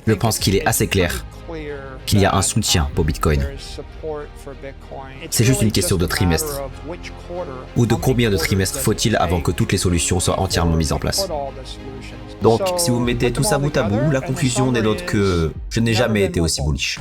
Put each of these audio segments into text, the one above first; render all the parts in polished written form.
Je pense qu'il est assez clair qu'il y a un soutien pour Bitcoin. C'est juste une question de trimestre. Ou de combien de trimestres faut-il avant que toutes les solutions soient entièrement mises en place. Donc, si vous mettez tout ça bout à bout, la conclusion n'est d'autre que je n'ai jamais été aussi bullish.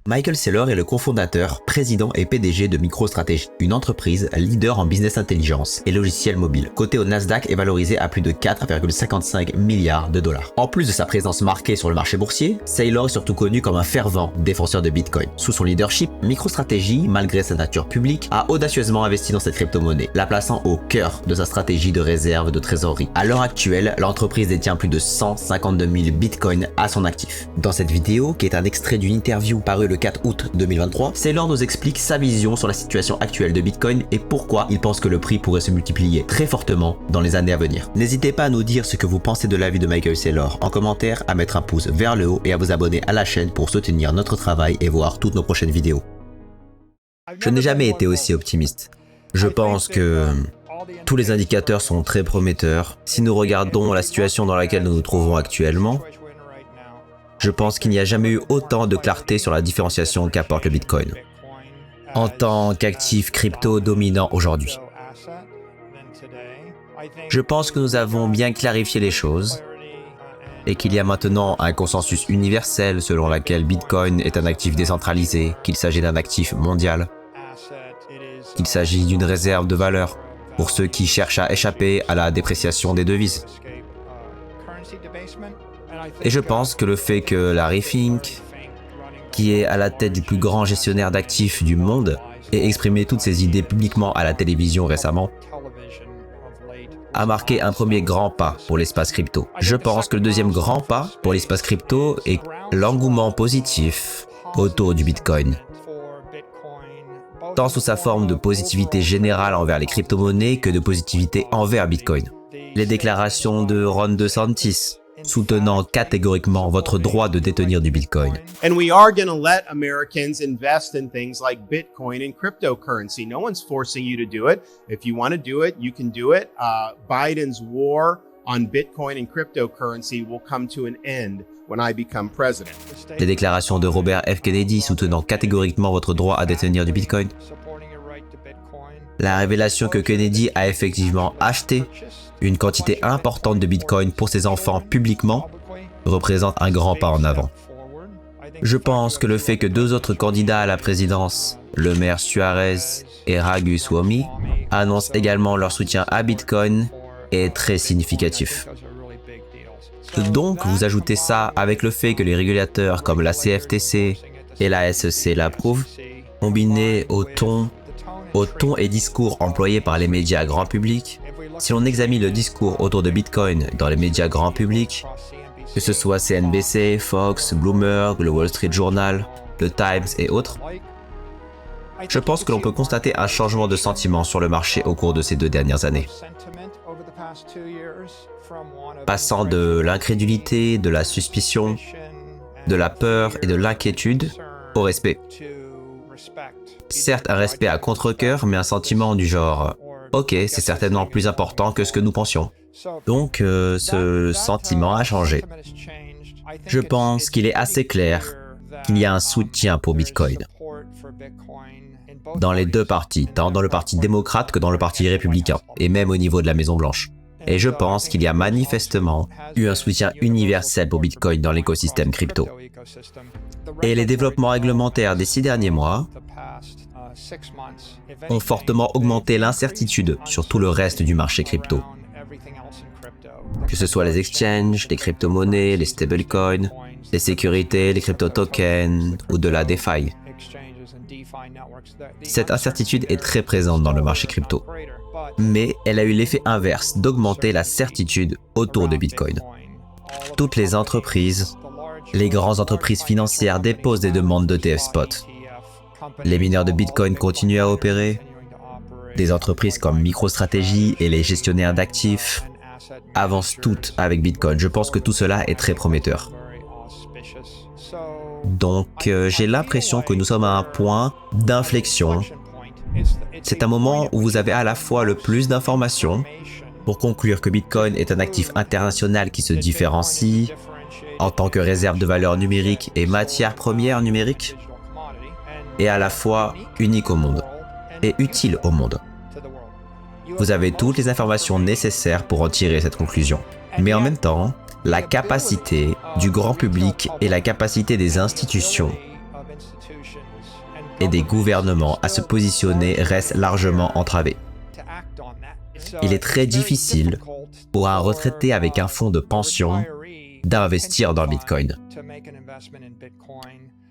Michael Saylor est le cofondateur, président et PDG de MicroStrategy, une entreprise leader en business intelligence et logiciels mobiles, cotée au Nasdaq et valorisée à plus de 4,55 milliards de dollars. En plus de sa présence marquée sur le marché boursier, Saylor est surtout connu comme un fervent défenseur de Bitcoin. Sous son leadership, MicroStrategy, malgré sa nature publique, a audacieusement investi dans cette crypto-monnaie, la plaçant au cœur de sa stratégie de réserve de trésorerie. À l'heure actuelle, l'entreprise détient plus de 152 000 Bitcoins à son actif. Dans cette vidéo, qui est un extrait d'une interview parue le 4 août 2023, Saylor nous explique sa vision sur la situation actuelle de Bitcoin et pourquoi il pense que le prix pourrait se multiplier très fortement dans les années à venir. N'hésitez pas à nous dire ce que vous pensez de l'avis de Michael Saylor en commentaire, à mettre un pouce vers le haut et à vous abonner à la chaîne pour soutenir notre travail et voir toutes nos prochaines vidéos. Je n'ai jamais été aussi optimiste. Je pense que tous les indicateurs sont très prometteurs. Si nous regardons la situation dans laquelle nous nous trouvons actuellement, je pense qu'il n'y a jamais eu autant de clarté sur la différenciation qu'apporte le Bitcoin en tant qu'actif crypto dominant aujourd'hui. Je pense que nous avons bien clarifié les choses et qu'il y a maintenant un consensus universel selon lequel Bitcoin est un actif décentralisé, qu'il s'agit d'un actif mondial, qu'il s'agit d'une réserve de valeur pour ceux qui cherchent à échapper à la dépréciation des devises. Et je pense que le fait que Larry Fink, qui est à la tête du plus grand gestionnaire d'actifs du monde, ait exprimé toutes ses idées publiquement à la télévision récemment, a marqué un premier grand pas pour l'espace crypto. Je pense que le deuxième grand pas pour l'espace crypto est l'engouement positif autour du Bitcoin, tant sous sa forme de positivité générale envers les crypto-monnaies que de positivité envers Bitcoin. Les déclarations de Ron DeSantis, soutenant catégoriquement votre droit de détenir du Bitcoin. And we are going to let Americans invest in things like Bitcoin and cryptocurrency. No one's forcing you to do it. If you want to do it, you can do it. Biden's war on Bitcoin and cryptocurrency will come to an end when I become president. Les déclarations de Robert F. Kennedy soutenant catégoriquement votre droit à détenir du Bitcoin. La révélation que Kennedy a effectivement acheté une quantité importante de Bitcoin pour ses enfants publiquement représente un grand pas en avant. Je pense que le fait que deux autres candidats à la présidence, le maire Suarez et Ragus Wami, annoncent également leur soutien à Bitcoin est très significatif. Donc, vous ajoutez ça avec le fait que les régulateurs comme la CFTC et la SEC l'approuvent, combiné au ton et discours employés par les médias grand public. Si l'on examine le discours autour de Bitcoin dans les médias grand public, que ce soit CNBC, Fox, Bloomberg, le Wall Street Journal, le Times et autres, je pense que l'on peut constater un changement de sentiment sur le marché au cours de ces 2 dernières années. Passant de l'incrédulité, de la suspicion, de la peur et de l'inquiétude au respect. Certes, un respect à contre-cœur, mais un sentiment du genre « Ok, c'est certainement plus important que ce que nous pensions ». Donc, ce sentiment a changé. Je pense qu'il est assez clair qu'il y a un soutien pour Bitcoin. Dans les deux partis, tant dans le parti démocrate que dans le parti républicain, et même au niveau de la Maison-Blanche. Et je pense qu'il y a manifestement eu un soutien universel pour Bitcoin dans l'écosystème crypto. Et les développements réglementaires des 6 derniers mois ont fortement augmenté l'incertitude sur tout le reste du marché crypto. Que ce soit les exchanges, les crypto-monnaies, les stablecoins, les sécurités, les crypto-tokens ou de la DeFi. Cette incertitude est très présente dans le marché crypto. Mais elle a eu l'effet inverse d'augmenter la certitude autour de Bitcoin. Toutes les entreprises, les grandes entreprises financières déposent des demandes d'ETF spot. Les mineurs de Bitcoin continuent à opérer. Des entreprises comme MicroStrategy et les gestionnaires d'actifs avancent toutes avec Bitcoin. Je pense que tout cela est très prometteur. Donc, j'ai l'impression que nous sommes à un point d'inflexion. C'est un moment où vous avez à la fois le plus d'informations, pour conclure que Bitcoin est un actif international qui se différencie en tant que réserve de valeur numérique et matière première numérique, et à la fois unique au monde et utile au monde. Vous avez toutes les informations nécessaires pour en tirer cette conclusion. Mais en même temps, la capacité du grand public et la capacité des institutions et des gouvernements à se positionner restent largement entravées. Il est très difficile pour un retraité avec un fonds de pension d'investir dans Bitcoin.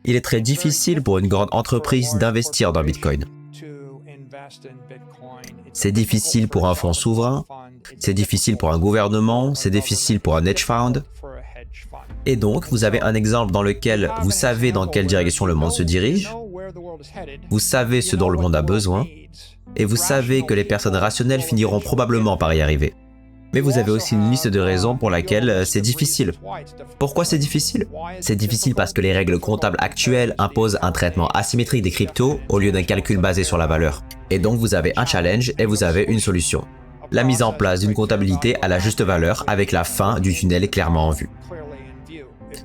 Il est très difficile pour une grande entreprise d'investir dans Bitcoin. C'est difficile pour un fonds souverain, c'est difficile pour un gouvernement, c'est difficile pour un hedge fund. Et donc, vous avez un exemple dans lequel vous savez dans quelle direction le monde se dirige, vous savez ce dont le monde a besoin, et vous savez que les personnes rationnelles finiront probablement par y arriver. Mais vous avez aussi une liste de raisons pour laquelle c'est difficile. Pourquoi c'est difficile? C'est difficile parce que les règles comptables actuelles imposent un traitement asymétrique des cryptos au lieu d'un calcul basé sur la valeur. Et donc vous avez un challenge et vous avez une solution. La mise en place d'une comptabilité à la juste valeur avec la fin du tunnel clairement en vue.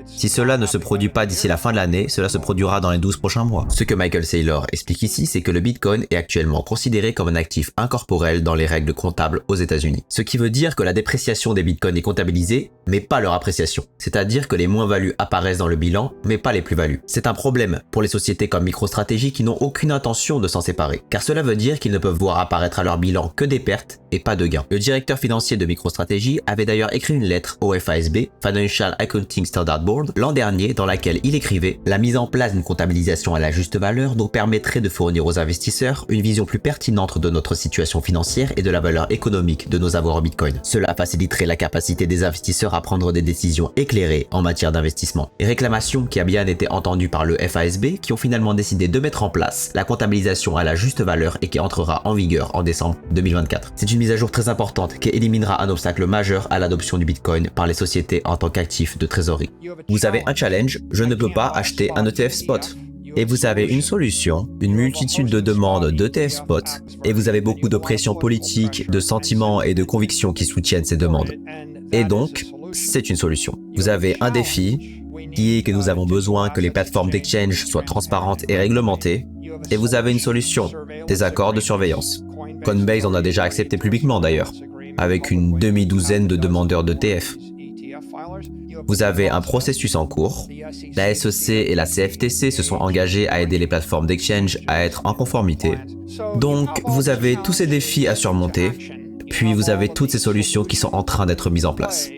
Si cela ne se produit pas d'ici la fin de l'année, cela se produira dans les 12 prochains mois. Ce que Michael Saylor explique ici, c'est que le Bitcoin est actuellement considéré comme un actif incorporel dans les règles comptables aux États-Unis. Ce qui veut dire que la dépréciation des Bitcoins est comptabilisée, mais pas leur appréciation. C'est-à-dire que les moins-values apparaissent dans le bilan, mais pas les plus-values. C'est un problème pour les sociétés comme MicroStrategy qui n'ont aucune intention de s'en séparer, car cela veut dire qu'ils ne peuvent voir apparaître à leur bilan que des pertes et pas de gains. Le directeur financier de MicroStrategy avait d'ailleurs écrit une lettre au FASB, Financial Accounting Standard Board, l'an dernier, dans laquelle il écrivait « La mise en place d'une comptabilisation à la juste valeur nous permettrait de fournir aux investisseurs une vision plus pertinente de notre situation financière et de la valeur économique de nos avoirs au Bitcoin. Cela faciliterait la capacité des investisseurs à prendre des décisions éclairées en matière d'investissement. » Et réclamation qui a bien été entendue par le FASB qui ont finalement décidé de mettre en place la comptabilisation à la juste valeur et qui entrera en vigueur en décembre 2024. C'est une mise à jour très importante qui éliminera un obstacle majeur à l'adoption du Bitcoin par les sociétés en tant qu'actifs de trésorerie. Vous avez un challenge, je ne peux pas acheter un ETF spot. Et vous avez une solution, une multitude de demandes d'ETF spot, et vous avez beaucoup de pression politique, de sentiments et de convictions qui soutiennent ces demandes. Et donc, c'est une solution. Vous avez un défi, qui est que nous avons besoin que les plateformes d'exchange soient transparentes et réglementées, et vous avez une solution, des accords de surveillance. Coinbase en a déjà accepté publiquement d'ailleurs, avec une demi-douzaine de demandeurs d'ETF. Vous avez un processus en cours. La SEC et la CFTC se sont engagées à aider les plateformes d'exchange à être en conformité. Donc, vous avez tous ces défis à surmonter, puis vous avez toutes ces solutions qui sont en train d'être mises en place.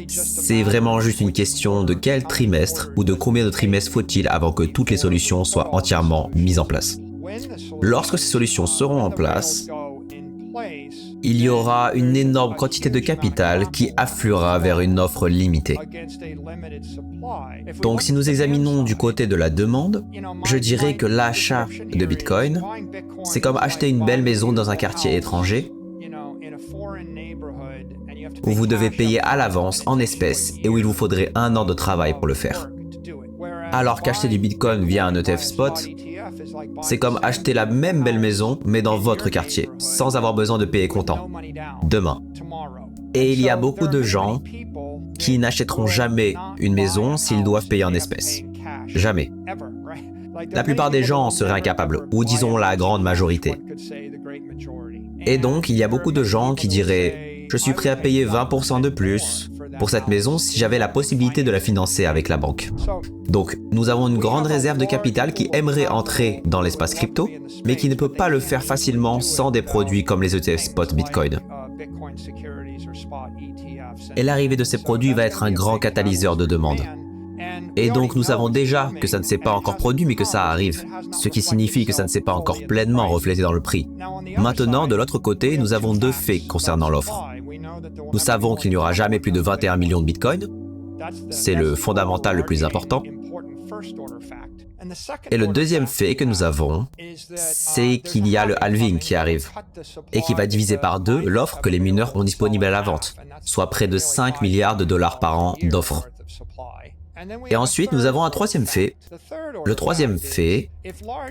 C'est vraiment juste une question de quel trimestre ou de combien de trimestres faut-il avant que toutes les solutions soient entièrement mises en place. Lorsque ces solutions seront en place, il y aura une énorme quantité de capital qui affluera vers une offre limitée. Donc si nous examinons du côté de la demande, je dirais que l'achat de Bitcoin, c'est comme acheter une belle maison dans un quartier étranger où vous devez payer à l'avance en espèces et où il vous faudrait 1 an de travail pour le faire. Alors qu'acheter du Bitcoin via un ETF spot, c'est comme acheter la même belle maison, mais dans votre quartier, sans avoir besoin de payer comptant, demain. Et il y a beaucoup de gens qui n'achèteront jamais une maison s'ils doivent payer en espèces. Jamais. La plupart des gens en seraient incapables, ou disons la grande majorité. Et donc, il y a beaucoup de gens qui diraient « Je suis prêt à payer 20% de plus pour cette maison si j'avais la possibilité de la financer avec la banque. » Donc, nous avons une grande réserve de capital qui aimerait entrer dans l'espace crypto, mais qui ne peut pas le faire facilement sans des produits comme les ETF spot Bitcoin. Et l'arrivée de ces produits va être un grand catalyseur de demande. Et donc nous savons déjà que ça ne s'est pas encore produit mais que ça arrive, ce qui signifie que ça ne s'est pas encore pleinement reflété dans le prix. Maintenant, de l'autre côté, nous avons 2 faits concernant l'offre. Nous savons qu'il n'y aura jamais plus de 21 millions de Bitcoin, c'est le fondamental le plus important. Et le deuxième fait que nous avons, c'est qu'il y a le halving qui arrive et qui va diviser par 2 l'offre que les mineurs ont disponible à la vente, soit près de 5 milliards de dollars par an d'offres. Et ensuite, nous avons un troisième fait. Le troisième fait,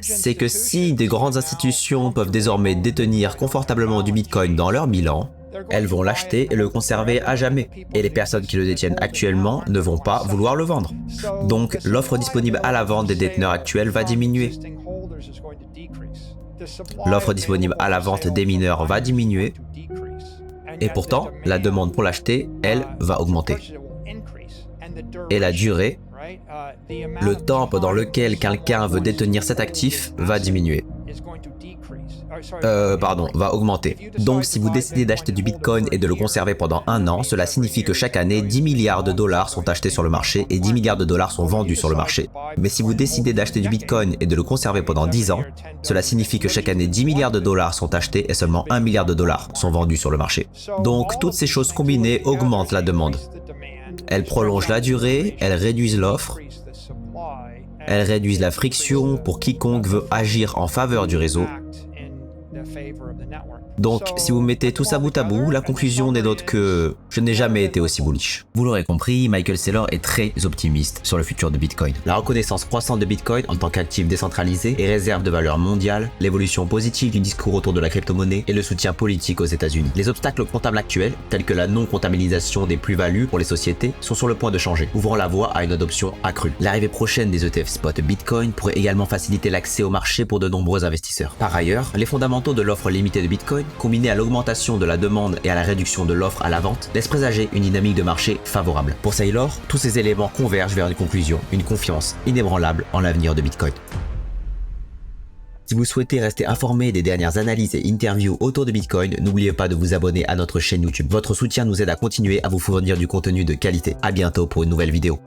c'est que si des grandes institutions peuvent désormais détenir confortablement du Bitcoin dans leur bilan, elles vont l'acheter et le conserver à jamais. Et les personnes qui le détiennent actuellement ne vont pas vouloir le vendre. Donc, l'offre disponible à la vente des déteneurs actuels va diminuer. L'offre disponible à la vente des mineurs va diminuer. Et pourtant, la demande pour l'acheter, elle, va augmenter. Et la durée, le temps pendant lequel quelqu'un veut détenir cet actif, va diminuer. Va augmenter. Donc si vous décidez d'acheter du Bitcoin et de le conserver pendant 1 an, cela signifie que chaque année, 10 milliards de dollars sont achetés sur le marché et 10 milliards de dollars sont vendus sur le marché. Mais si vous décidez d'acheter du Bitcoin et de le conserver pendant 10 ans, cela signifie que chaque année, 10 milliards de dollars sont achetés et seulement 1 milliard de dollars sont vendus sur le marché. Donc toutes ces choses combinées augmentent la demande. Elles prolongent la durée, elles réduisent l'offre, elles réduisent la friction pour quiconque veut agir en faveur du réseau. Donc, si vous mettez tout ça bout à bout, la conclusion n'est d'autre que je n'ai jamais été aussi bullish. Vous l'aurez compris, Michael Saylor est très optimiste sur le futur de Bitcoin. La reconnaissance croissante de Bitcoin en tant qu'actif décentralisé et réserve de valeur mondiale, l'évolution positive du discours autour de la crypto-monnaie et le soutien politique aux États-Unis. Les obstacles comptables actuels, tels que la non-comptabilisation des plus-values pour les sociétés, sont sur le point de changer, ouvrant la voie à une adoption accrue. L'arrivée prochaine des ETF spot Bitcoin pourrait également faciliter l'accès au marché pour de nombreux investisseurs. Par ailleurs, les fondamentaux de l'offre limitée de Bitcoin, combinés à l'augmentation de la demande et à la réduction de l'offre à la vente, laissent présager une dynamique de marché favorable. Pour Saylor, tous ces éléments convergent vers une conclusion, une confiance inébranlable en l'avenir de Bitcoin. Si vous souhaitez rester informé des dernières analyses et interviews autour de Bitcoin, n'oubliez pas de vous abonner à notre chaîne YouTube. Votre soutien nous aide à continuer à vous fournir du contenu de qualité. À bientôt pour une nouvelle vidéo.